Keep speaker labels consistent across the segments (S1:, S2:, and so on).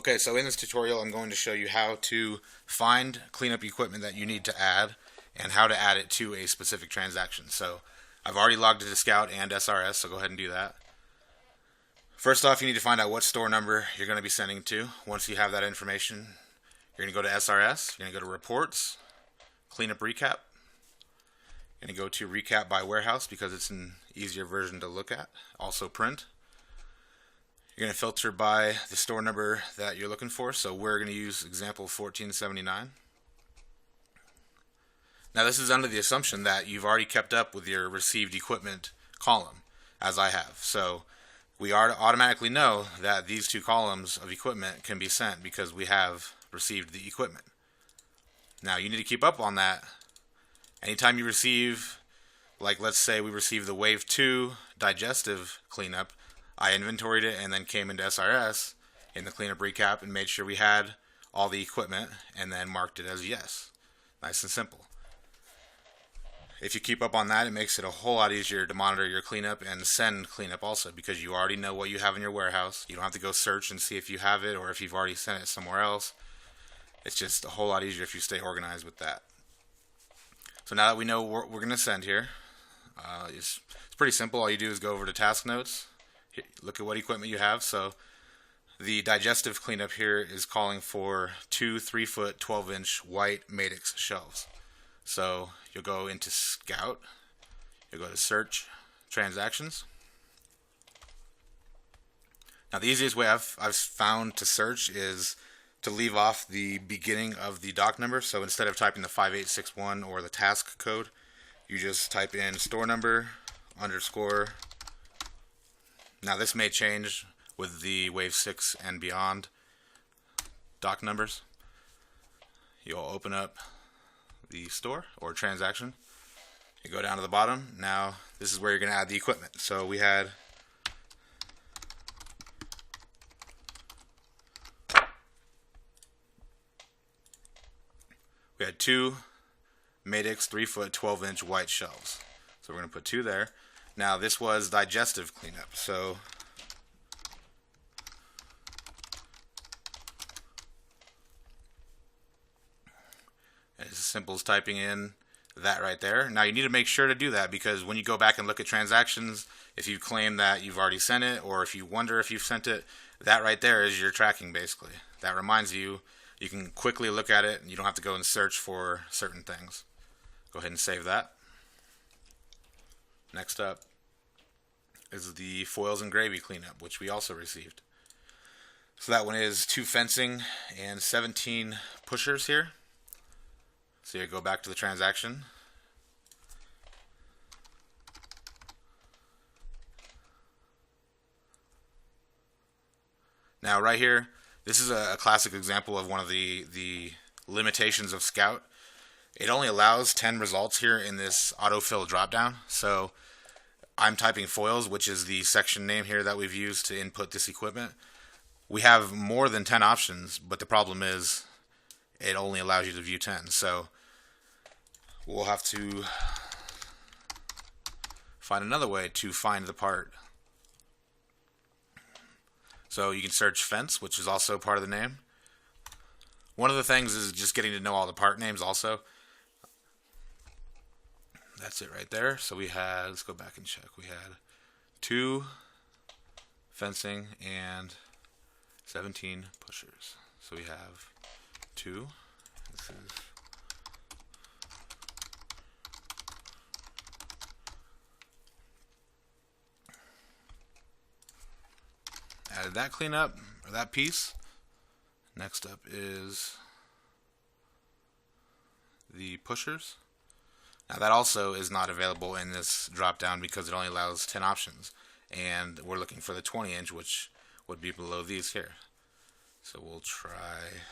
S1: Okay, so in this tutorial I'm going to show you how to find cleanup equipment that you need to add and how to add it to a specific transaction. So I've already logged into Scout and SRS, so go ahead and do that. First off, you need to find out what store number you're going to be sending to. Once you have that information, you're going to go to SRS, you're going to go to Reports, Cleanup Recap. You're going to go to Recap by Warehouse because it's an easier version to look at. Also Print. You're going to filter by the store number that you're looking for, so we're going to use example 1479. Now this is under the assumption that you've already kept up with your received equipment column, as I have. So we automatically know that these two columns of equipment can be sent because we have received the equipment. Now you need to keep up on that. Anytime you receive, like let's say we received the Wave 2 digestive cleanup, I inventoried it and then came into SRS in the cleanup recap and made sure we had all the equipment and then marked it as yes. Nice and simple. If you keep up on that, it makes it a whole lot easier to monitor your cleanup and send cleanup also because you already know what you have in your warehouse. You don't have to go search and see if you have it or if you've already sent it somewhere else. It's just a whole lot easier if you stay organized with that. So now that we know what we're going to send here, it's pretty simple. All you do is go over to Task Notes. Look at what equipment you have. So the digestive cleanup here is calling for 2 3-foot 12-inch white Madix shelves. So you'll go into Scout, you'll go to Search Transactions. Now the easiest way I've found to search is to leave off the beginning of the doc number. So instead of typing the 5861 or the task code, you just type in store number underscore. Now this may change with the Wave 6 and beyond doc numbers. You'll open up the store or transaction. You go down to the bottom. Now this is where you're going to add the equipment. So we had two Madix 3-foot 12-inch white shelves. So we're going to put 2 there. Now this was digestive cleanup, so it's as simple as typing in that right there. Now you need to make sure to do that because when you go back and look at transactions, if you claim that you've already sent it or if you wonder if you've sent it, that right there is your tracking basically. That reminds you, you can quickly look at it and you don't have to go and search for certain things. Go ahead and save that. Next up is the foils and gravy cleanup, which we also received. So that one is 2 fencing and 17 pushers here. So you go back to the transaction. Now right here, this is a classic example of one of the limitations of Scout. It only allows 10 results here in this autofill dropdown. So I'm typing foils, which is the section name here that we've used to input this equipment. We have more than 10 options, but the problem is it only allows you to view 10. So we'll have to find another way to find the part. So you can search fence, which is also part of the name. One of the things is just getting to know all the part names also. That's it right there. So we had, let's go back and check. We had 2 fencing and 17 pushers. So we have 2. This is added that cleanup or that piece. Next up is the pushers. Now that also is not available in this drop down because it only allows 10 options and we're looking for the 20-inch, which would be below these here. So we'll try,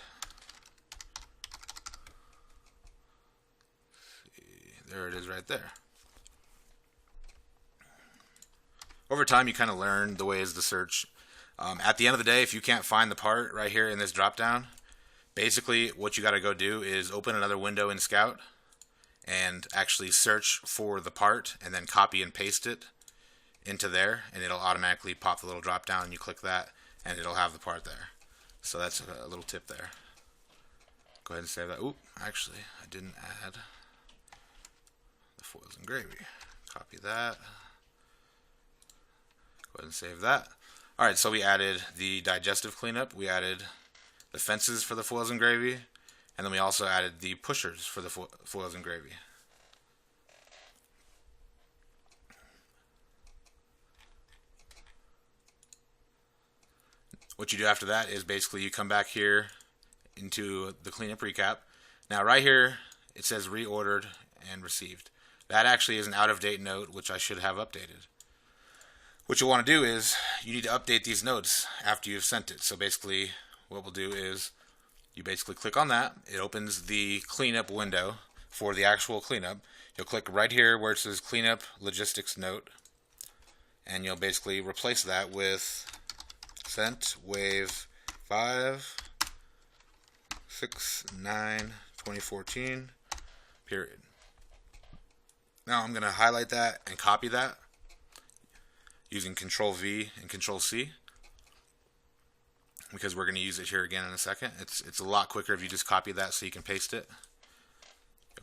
S1: there it is right there. Over time you kind of learn the ways to search. At the end of the day, if you can't find the part right here in this drop down, basically what you got to go do is open another window in Scout and actually search for the part and then copy and paste it into there, and it'll automatically pop the little drop down and you click that and it'll have the part there. So that's a little tip there. Go ahead and save that. Oop, actually, I didn't add the foils and gravy. Copy that. Go ahead and save that. Alright, so we added the digestive cleanup, we added the fences for the foils and gravy, and then we also added the pushers for the foils and gravy. What you do after that is basically you come back here into the cleanup recap. Now right here it says reordered and received. That actually is an out-of-date note which I should have updated. What you want to do is you need to update these notes after you've sent it. So basically what we'll do is you basically click on that. It opens the cleanup window for the actual cleanup. You'll click right here where it says cleanup logistics note, and you'll basically replace that with sent wave 5/6/9/2014 period. Now I'm going to highlight that and copy that using Control V and Control C, because we're going to use it here again in a second. It's a lot quicker if you just copy that so you can paste it.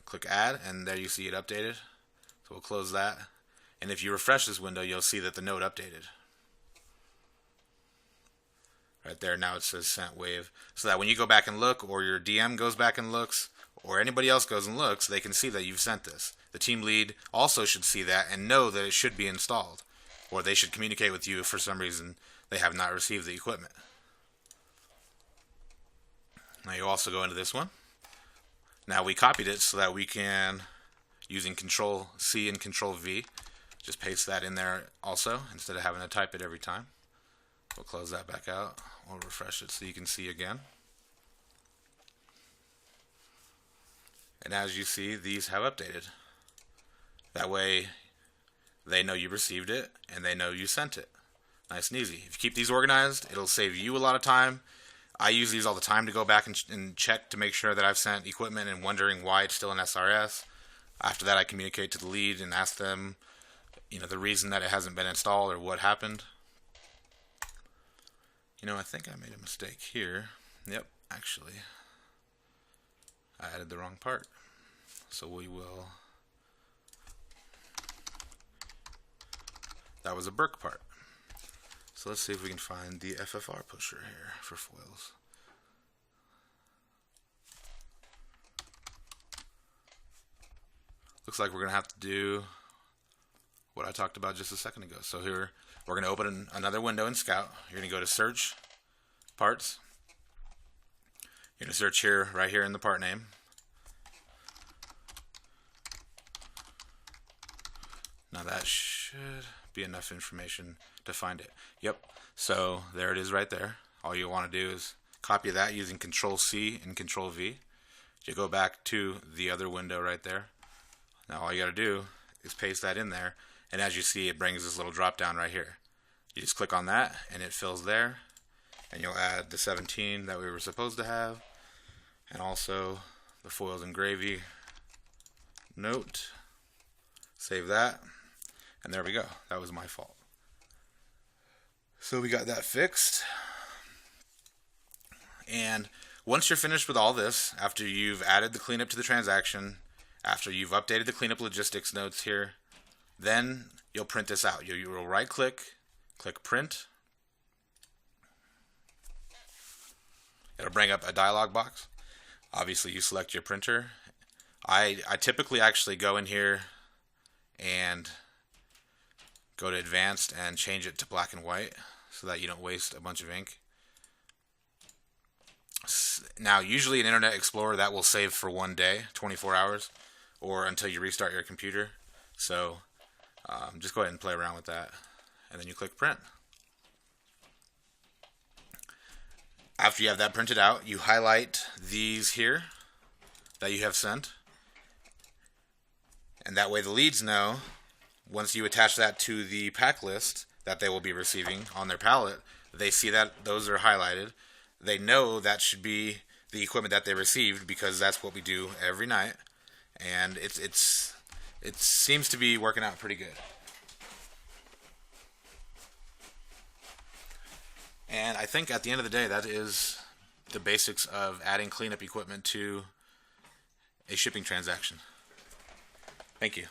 S1: Click add, and there you see it updated. So we'll close that, and if you refresh this window you'll see that the note updated. Right there, now it says sent wave, so that when you go back and look, or your DM goes back and looks, or anybody else goes and looks, they can see that you've sent this. The team lead also should see that and know that it should be installed, or they should communicate with you if for some reason they have not received the equipment. Now you also go into this one. Now we copied it so that we can, using Control C and Control V, just paste that in there also instead of having to type it every time. We'll close that back out. We'll refresh it so you can see again. And as you see, these have updated. That way they know you received it and they know you sent it. Nice and easy. If you keep these organized, it'll save you a lot of time. I use these all the time to go back and check to make sure that I've sent equipment and wondering why it's still in SRS. After that I communicate to the lead and ask them, the reason that it hasn't been installed or what happened. I think I made a mistake here. Yep, actually I added the wrong part. So we will, that was a Burke part. So let's see if we can find the FFR pusher here for foils. Looks like we're going to have to do what I talked about just a second ago. So here we're going to open another window in Scout. You're going to go to search parts. You're going to search here, right here in the part name. Now that should be enough information to find it. Yep, so there it is right there. All you want to do is copy that using Control C and Control V. You go back to the other window right there. Now all you got to do is paste that in there, and as you see it brings this little drop down right here. You just click on that and it fills there, and you'll add the 17 that we were supposed to have, and also the foils and gravy note. Save that, and there we go. That was my fault. So we got that fixed. And once you're finished with all this, after you've added the cleanup to the transaction, after you've updated the cleanup logistics notes here, then you'll print this out. You'll right click, click print. It'll bring up a dialog box. Obviously you select your printer. I typically actually go in here and go to advanced and change it to black and white so that you don't waste a bunch of ink. Now usually in Internet Explorer that will save for one day, 24 hours, or until you restart your computer. So just go ahead and play around with that, and then you click print. After you have that printed out, you highlight these here that you have sent, and that way the leads know, once you attach that to the pack list that they will be receiving on their pallet, they see that those are highlighted. They know that should be the equipment that they received, because that's what we do every night, and it seems to be working out pretty good. And I think at the end of the day, that is the basics of adding cleanup equipment to a shipping transaction. Thank you.